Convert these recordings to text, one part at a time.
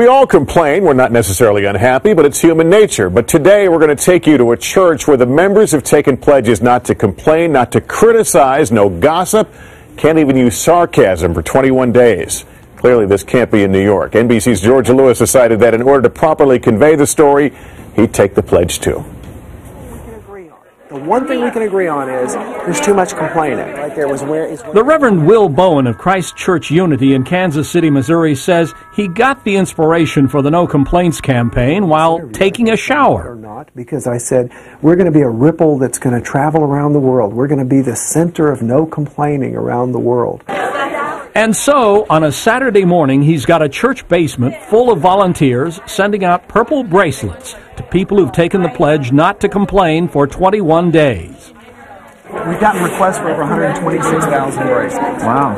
We all complain. We're not necessarily unhappy, but it's human nature. But today we're going to take you to a church where the members have taken pledges not to complain, not to criticize, no gossip, can't even use sarcasm for 21 days. Clearly this can't be in New York. NBC's George Lewis decided that in order to properly convey the story, he'd take the pledge too. The one thing we can agree on is there's too much complaining. Right there was the Reverend Will Bowen of Christ Church Unity in Kansas City, Missouri, says he got the inspiration for the No Complaints campaign while taking a shower. Or not, because I said we're going to be a ripple that's going to travel around the world. We're going to be the center of no complaining around the world. And so, on a Saturday morning, he's got a church basement full of volunteers sending out purple bracelets to people who've taken the pledge not to complain for 21 days. We've gotten requests for over 126,000 bracelets. Wow.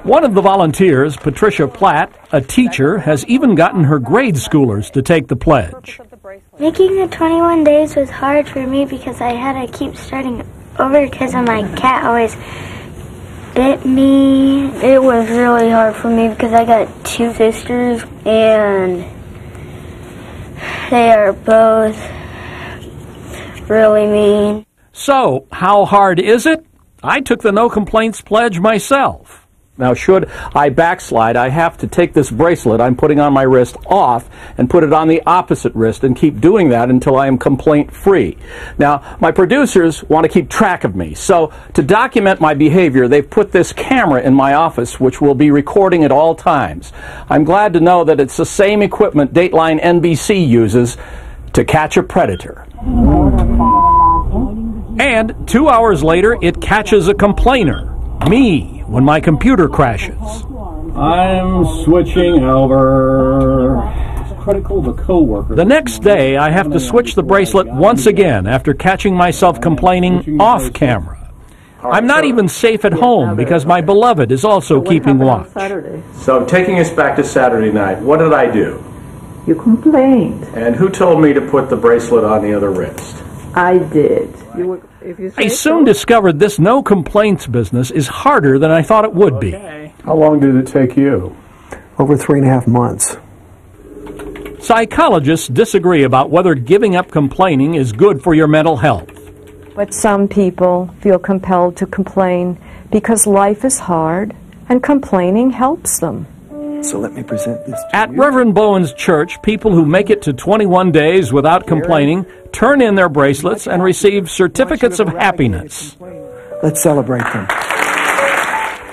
One of the volunteers, Patricia Platt, a teacher, has even gotten her grade schoolers to take the pledge. Making the 21 days was hard for me because I had to keep starting over because of my cat always bit me. It was really hard for me because I got two sisters and they are both really mean. So, how hard is it? I took the No Complaints pledge myself. Now, should I backslide, I have to take this bracelet I'm putting on my wrist off and put it on the opposite wrist and keep doing that until I am complaint-free. Now, my producers want to keep track of me, so to document my behavior, they've put this camera in my office, which will be recording at all times. I'm glad to know that it's the same equipment Dateline NBC uses to catch a predator. And 2 hours later, it catches a complainer, me, when my computer crashes. I'm switching over. It's critical of a coworker. The next day, I have to switch the bracelet once again after catching myself complaining off camera. I'm not even safe at home because my beloved is also keeping watch. So taking us back to Saturday night, what did I do? You complained. And who told me to put the bracelet on the other wrist? I did. I soon discovered this no complaints business is harder than I thought it would be. How long did it take you? Over 3.5 months. Psychologists disagree about whether giving up complaining is good for your mental health. But some people feel compelled to complain because life is hard and complaining helps them. So let me present this to At you. Reverend Bowen's church, people who make it to 21 days without complaining turn in their bracelets and receive certificates of happiness. Let's celebrate them.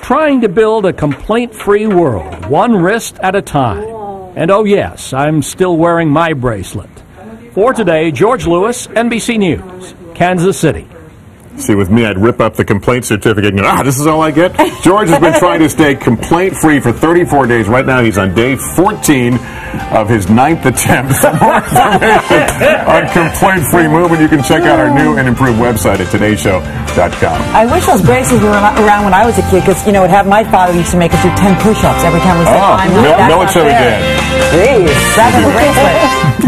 Trying to build a complaint-free world, one wrist at a time. And oh yes, I'm still wearing my bracelet. For today, George Lewis, NBC News, Kansas City. See, with me, I'd rip up the complaint certificate and go, this is all I get? George has been trying to stay complaint-free for 34 days. Right now, he's on day 14 of his 9th attempt. For more information on complaint-free movement, you can check out our new and improved website at todayshow.com. I wish those bracelets were around when I was a kid, because, you know, it had my father used to make us do 10 push-ups every time we said, military dad. Jeez, that's a bracelet.